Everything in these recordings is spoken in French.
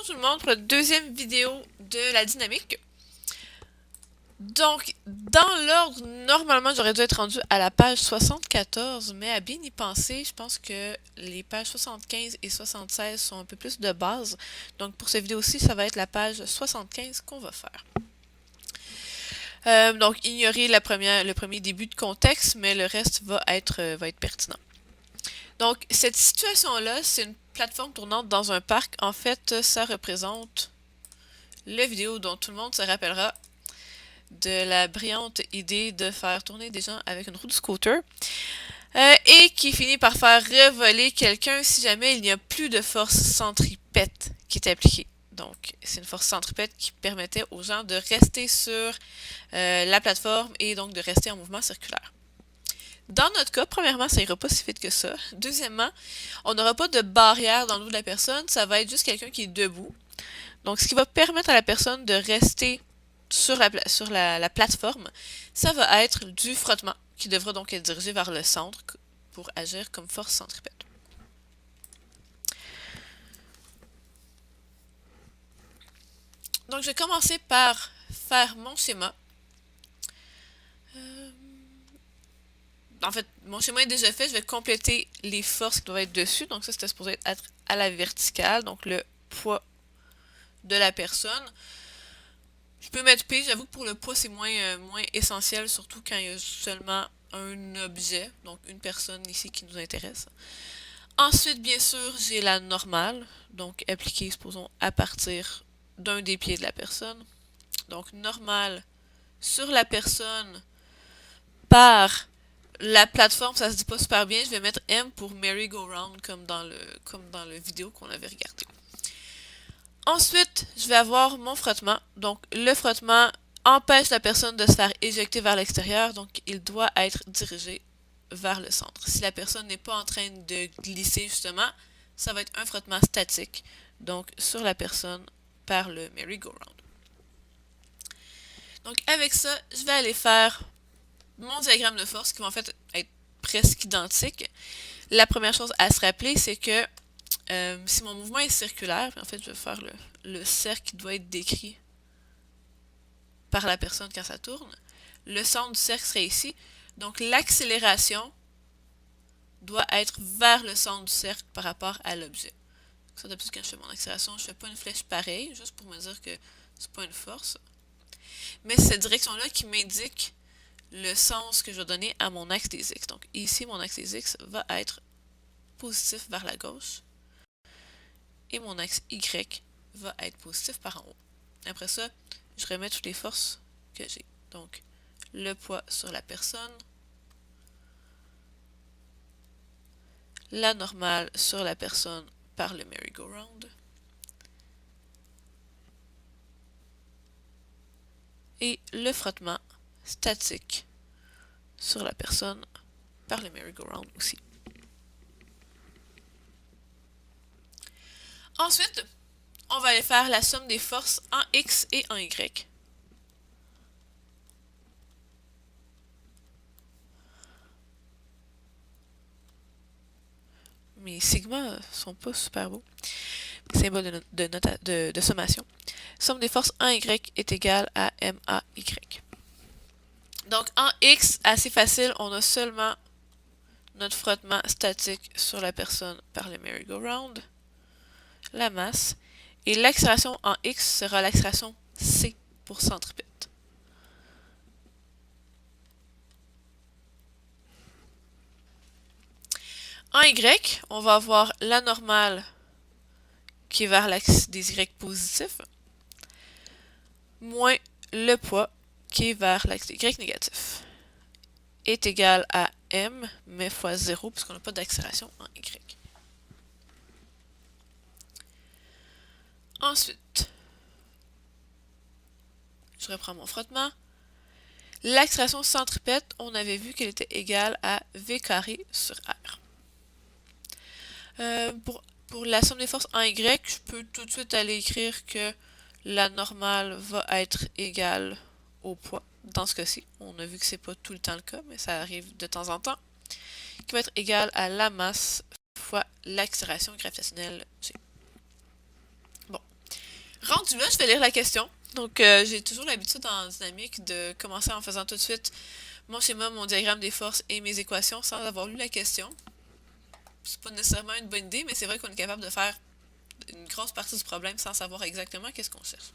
Bonjour tout le monde pour la deuxième vidéo de la dynamique. Donc, dans l'ordre, normalement j'aurais dû être rendu à la page 74, mais à bien y penser, je pense que les pages 75 et 76 sont un peu plus de base. Donc pour cette vidéo-ci, ça va être la page 75 qu'on va faire. Donc ignorez le premier début de contexte, mais le reste va être pertinent. Donc cette situation-là, c'est une plateforme tournante dans un parc. En fait, ça représente la vidéo dont tout le monde se rappellera de la brillante idée de faire tourner des gens avec une roue de scooter et qui finit par faire revoler quelqu'un si jamais il n'y a plus de force centripète qui est appliquée. Donc, c'est une force centripète qui permettait aux gens de rester sur la plateforme et donc de rester en mouvement circulaire. Dans notre cas, premièrement, ça ira pas si vite que ça. Deuxièmement, on n'aura pas de barrière dans le dos de la personne, ça va être juste quelqu'un qui est debout. Donc, ce qui va permettre à la personne de rester sur la plateforme, ça va être du frottement, qui devra donc être dirigé vers le centre pour agir comme force centripète. Donc, je vais commencer par faire mon schéma. En fait, mon schéma est déjà fait, je vais compléter les forces qui doivent être dessus. Donc ça, c'était supposé être à la verticale, donc le poids de la personne. Je peux mettre P, j'avoue que pour le poids, c'est moins essentiel, surtout quand il y a seulement un objet, donc une personne ici qui nous intéresse. Ensuite, bien sûr, j'ai la normale, donc appliquée, supposons, à partir d'un des pieds de la personne. Donc, normale sur la personne par la plateforme, ça se dit pas super bien, je vais mettre M pour merry-go-round comme dans le vidéo qu'on avait regardé. Ensuite, je vais avoir mon frottement. Donc, le frottement empêche la personne de se faire éjecter vers l'extérieur, donc il doit être dirigé vers le centre. Si la personne n'est pas en train de glisser, justement, ça va être un frottement statique, donc sur la personne par le merry-go-round. Donc, avec ça, je vais aller faire mon diagramme de force qui va en fait être presque identique. La première chose à se rappeler, c'est que si mon mouvement est circulaire, en fait, je vais faire le cercle qui doit être décrit par la personne quand ça tourne. Le centre du cercle serait ici. Donc, l'accélération doit être vers le centre du cercle par rapport à l'objet. Ça, d'habitude, quand je fais mon accélération, je fais pas une flèche pareille, juste pour me dire que c'est pas une force. Mais c'est cette direction-là qui m'indique le sens que je vais donner à mon axe des X. Donc, ici, mon axe des X va être positif vers la gauche. Et mon axe Y va être positif par en haut. Après ça, je remets toutes les forces que j'ai. Donc, le poids sur la personne, la normale sur la personne par le merry-go-round, et le frottement statique sur la personne par le merry-go-round aussi. Ensuite, on va aller faire la somme des forces en X et en Y. Mes sigmas sont pas super beaux. Symbole de sommation. Somme des forces en Y est égale à MAY. Donc en X, assez facile, on a seulement notre frottement statique sur la personne par le merry-go-round, la masse, et l'accélération en X sera l'accélération C pour centripète. En Y, on va avoir la normale qui est vers l'axe des Y positifs, moins le poids qui est vers l'axe des Y négatifs, est égal à M, mais fois 0, puisqu'on n'a pas d'accélération en Y. Ensuite, je reprends mon frottement. L'accélération centripète, on avait vu qu'elle était égale à V carré sur R. Pour la somme des forces en Y, je peux tout de suite aller écrire que la normale va être égale au poids. Dans ce cas-ci, on a vu que c'est pas tout le temps le cas, mais ça arrive de temps en temps, qui va être égale à la masse fois l'accélération gravitationnelle G. Bon. Rendu là, je vais lire la question. Donc, j'ai toujours l'habitude en dynamique de commencer en faisant tout de suite mon schéma, mon diagramme des forces et mes équations sans avoir lu la question. C'est pas nécessairement une bonne idée, mais c'est vrai qu'on est capable de faire une grosse partie du problème sans savoir exactement qu'est-ce qu'on cherche.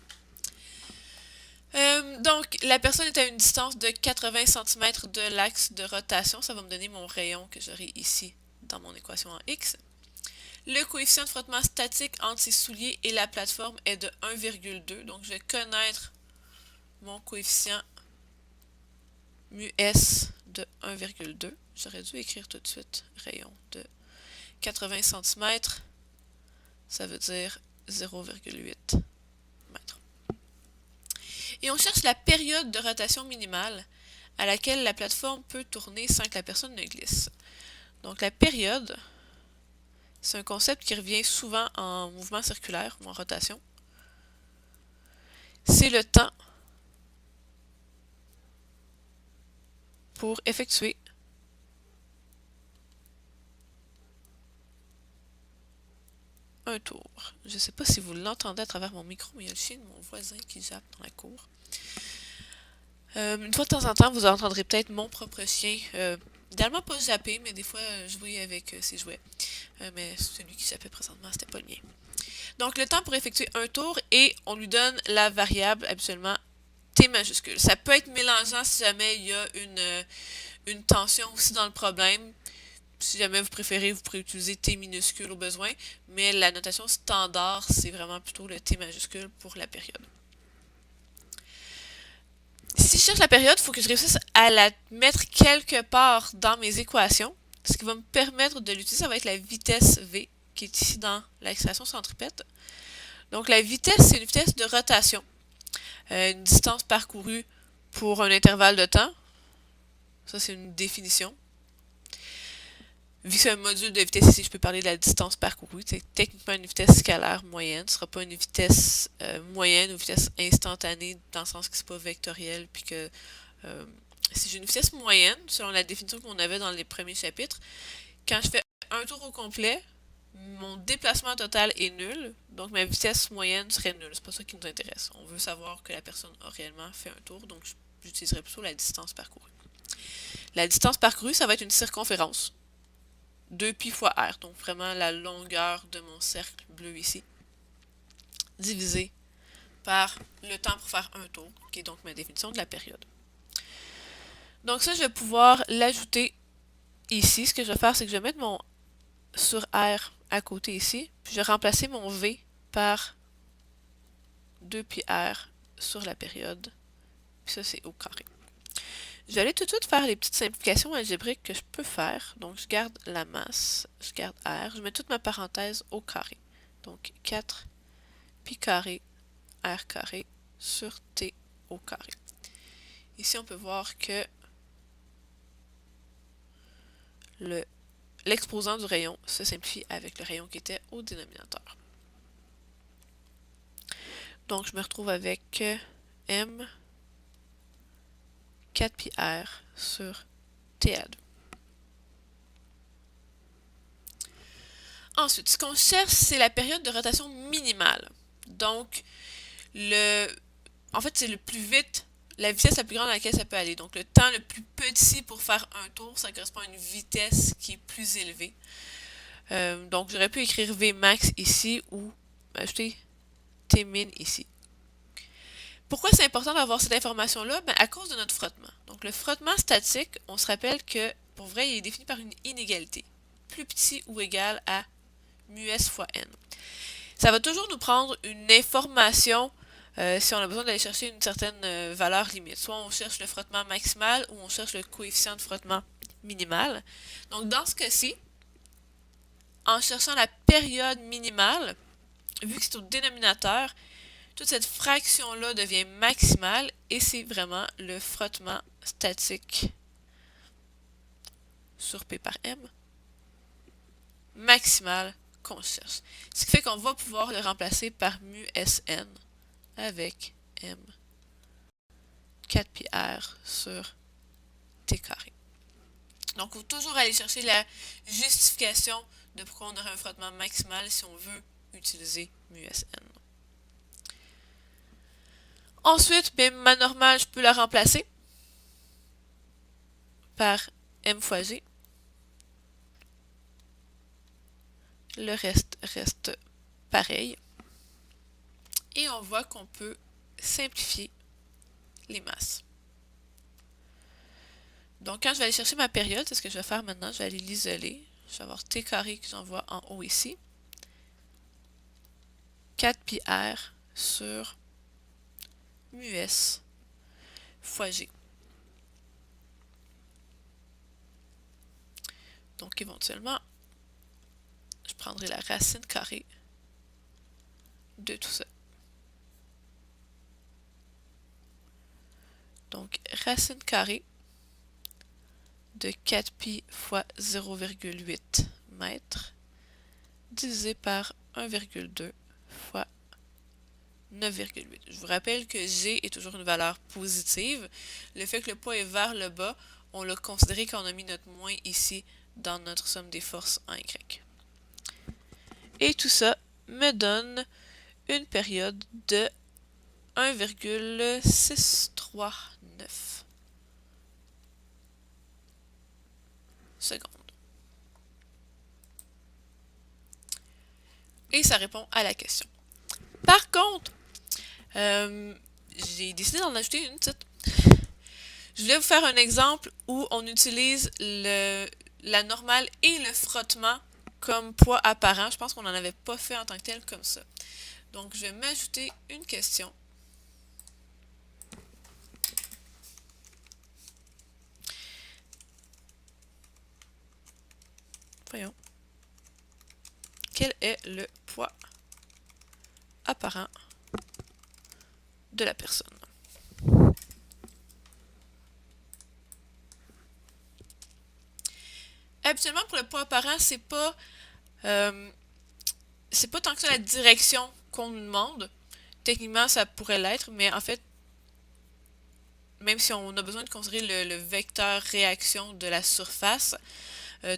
Donc, la personne est à une distance de 80 cm de l'axe de rotation. Ça va me donner mon rayon que j'aurai ici dans mon équation en X. Le coefficient de frottement statique entre ses souliers et la plateforme est de 1,2. Donc, je vais connaître mon coefficient mu S de 1,2. J'aurais dû écrire tout de suite rayon de 80 cm. Ça veut dire 0,8 mètres. Et on cherche la période de rotation minimale à laquelle la plateforme peut tourner sans que la personne ne glisse. Donc la période, c'est un concept qui revient souvent en mouvement circulaire ou en rotation. C'est le temps pour effectuer un tour. Je ne sais pas si vous l'entendez à travers mon micro, mais il y a le chien de mon voisin qui jappe dans la cour. Une fois de temps en temps, vous entendrez peut-être mon propre chien. Idéalement pas japper, mais des fois jouer avec ses jouets. Mais celui qui jappait présentement, c'était pas le mien. Donc le temps pour effectuer un tour et on lui donne la variable habituellement T majuscule. Ça peut être mélangeant si jamais il y a une tension aussi dans le problème. Si jamais vous préférez, vous pourrez utiliser T minuscule au besoin, mais la notation standard, c'est vraiment plutôt le T majuscule pour la période. Si je cherche la période, il faut que je réussisse à la mettre quelque part dans mes équations. Ce qui va me permettre de l'utiliser, ça va être la vitesse V, qui est ici dans l'accélération centripète. Donc la vitesse, c'est une vitesse de rotation. Une distance parcourue pour un intervalle de temps. Ça, c'est une définition. Vu que c'est un module de vitesse ici, je peux parler de la distance parcourue. C'est techniquement une vitesse scalaire moyenne. Ce ne sera pas une vitesse moyenne ou vitesse instantanée dans le sens que c'est pas vectoriel. Puis que si j'ai une vitesse moyenne, selon la définition qu'on avait dans les premiers chapitres, quand je fais un tour au complet, mon déplacement total est nul. Donc ma vitesse moyenne serait nulle. C'est pas ça qui nous intéresse. On veut savoir que la personne a réellement fait un tour. Donc j'utiliserai plutôt la distance parcourue. La distance parcourue, ça va être une circonférence. 2π fois r, donc vraiment la longueur de mon cercle bleu ici, divisé par le temps pour faire un tour, qui est donc ma définition de la période. Donc ça, je vais pouvoir l'ajouter ici. Ce que je vais faire, c'est que je vais mettre mon sur r à côté ici, puis je vais remplacer mon v par 2πr sur la période, puis ça c'est au carré. Je vais aller tout de suite faire les petites simplifications algébriques que je peux faire. Donc, je garde la masse, je garde R, je mets toute ma parenthèse au carré. Donc, 4 pi carré R carré sur T au carré. Ici, on peut voir que l'exposant du rayon se simplifie avec le rayon qui était au dénominateur. Donc, je me retrouve avec M 4πr sur TA2. Ensuite, ce qu'on cherche, c'est la période de rotation minimale. Donc, en fait, c'est le plus vite, la vitesse la plus grande à laquelle ça peut aller. Donc, le temps le plus petit pour faire un tour, ça correspond à une vitesse qui est plus élevée. Donc, j'aurais pu écrire Vmax ici ou ajouter Tmin ici. Pourquoi c'est important d'avoir cette information-là? Ben, à cause de notre frottement. Donc, le frottement statique, on se rappelle que, pour vrai, il est défini par une inégalité. Plus petit ou égal à mu s fois n. Ça va toujours nous prendre une information si on a besoin d'aller chercher une certaine valeur limite. Soit on cherche le frottement maximal ou on cherche le coefficient de frottement minimal. Donc, dans ce cas-ci, en cherchant la période minimale, vu que c'est au dénominateur, toute cette fraction-là devient maximale et c'est vraiment le frottement statique sur P par M maximal qu'on cherche. Ce qui fait qu'on va pouvoir le remplacer par mu Sn avec M 4πr sur T carré. Donc, il faut toujours aller chercher la justification de pourquoi on aurait un frottement maximal si on veut utiliser mu Sn. Ensuite, ben, ma normale, je peux la remplacer par m fois g. Le reste pareil. Et on voit qu'on peut simplifier les masses. Donc, quand je vais aller chercher ma période, c'est ce que je vais faire maintenant. Je vais aller l'isoler. Je vais avoir t carré que j'envoie en haut ici. 4 pi r sur mu s fois g. Donc, éventuellement, je prendrai la racine carrée de tout ça. Donc, racine carrée de 4 pi fois 0,8 mètres divisé par 1,2 fois 9,8. Je vous rappelle que G est toujours une valeur positive. Le fait que le poids est vers le bas, on l'a considéré quand on a mis notre moins ici dans notre somme des forces en Y. Et tout ça me donne une période de 1,639 secondes. Et ça répond à la question. Par contre, j'ai décidé d'en ajouter une petite. Je voulais vous faire un exemple où on utilise la normale et le frottement comme poids apparent. Je pense qu'on n'en avait pas fait en tant que tel comme ça. Donc, je vais m'ajouter une question. Voyons. Quel est le poids apparent de la personne? Habituellement, pour le poids apparent, c'est pas tant que ça la direction qu'on nous demande. Techniquement, ça pourrait l'être, mais en fait, même si on a besoin de considérer le vecteur réaction de la surface,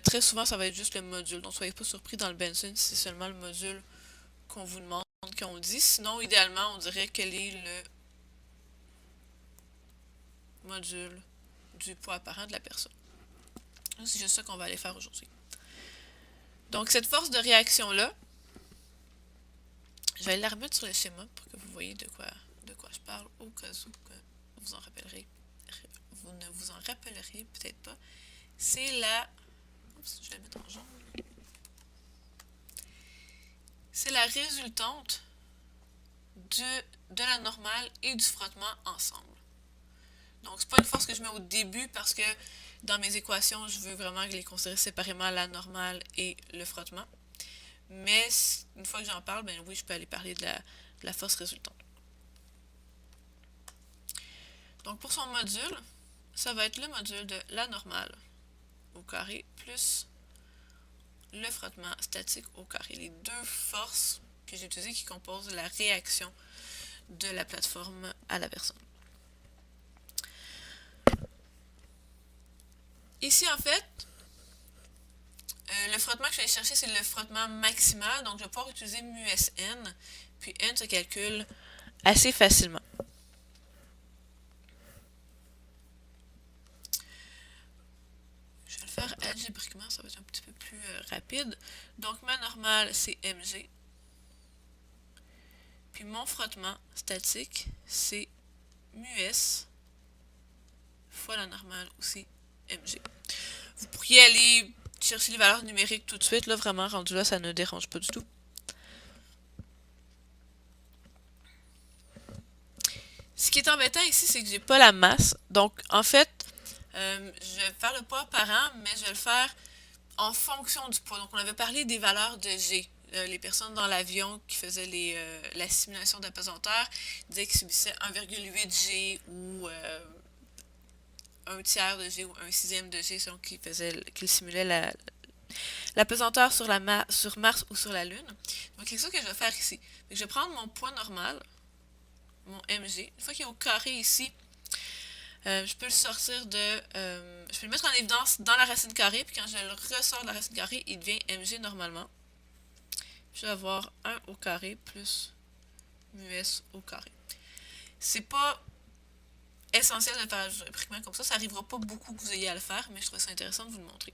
très souvent, ça va être juste le module. Donc, soyez pas surpris dans le Benson si c'est seulement le module qu'on vous demande, qu'on dit. Sinon, idéalement, on dirait quel est le module du poids apparent de la personne. C'est juste ça qu'on va aller faire aujourd'hui. Donc, cette force de réaction-là, je vais la remettre sur le schéma pour que vous voyez de quoi je parle au cas où que vous en rappellerez. Vous ne vous en rappelleriez peut-être pas. C'est la... Oups, je vais la mettre en jaune. C'est la résultante de la normale et du frottement ensemble. Donc, c'est pas une force que je mets au début parce que dans mes équations, je veux vraiment les considérer séparément, la normale et le frottement. Mais une fois que j'en parle, ben oui, je peux aller parler de la force résultante. Donc, pour son module, ça va être le module de la normale au carré plus le frottement statique au carré. Les deux forces que j'ai utilisées qui composent la réaction de la plateforme à la personne. Ici, en fait, le frottement que je vais aller chercher, c'est le frottement maximal. Donc, je vais pouvoir utiliser mu Sn. Puis N se calcule assez facilement. Je vais le faire algébriquement, ça va être un petit peu plus rapide. Donc, ma normale, c'est mg. Puis mon frottement statique, c'est mu S fois la normale aussi mg. Vous pourriez aller chercher les valeurs numériques tout de suite, là, vraiment, rendu là, ça ne dérange pas du tout. Ce qui est embêtant ici, c'est que j'ai pas la masse. Donc, en fait, je vais faire le poids apparent, mais je vais le faire en fonction du poids. Donc, on avait parlé des valeurs de G. Les personnes dans l'avion qui faisaient la simulation d'apesanteur disaient qu'ils subissaient 1,8 G ou un tiers de G ou un sixième de G selon qu'ils simulaient la pesanteur sur Mars ou sur la Lune. Donc, c'est ça que je vais faire ici. Donc, je vais prendre mon poids normal, mon mg. Une fois qu'il est au carré ici, je peux le sortir je peux le mettre en évidence dans la racine carrée, puis quand je le ressors de la racine carrée, il devient mg normalement. Je vais avoir 1 au carré plus mu s au carré. C'est pas essentiel de faire algébriquement comme ça arrivera pas beaucoup que vous ayez à le faire, mais je trouve ça intéressant de vous le montrer.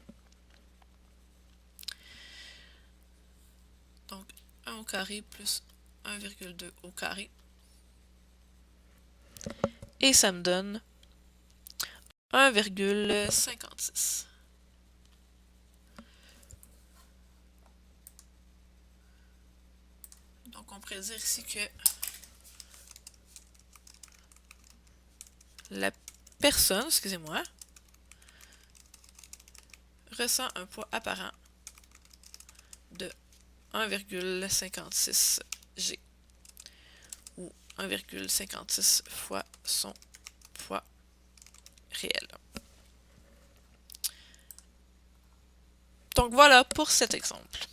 Donc 1 au carré plus 1,2 au carré. Et ça me donne 1,56. Donc on pourrait dire ici que la personne, excusez-moi, ressent un poids apparent de 1,56 G ou 1,56 fois son poids réel. Donc voilà pour cet exemple.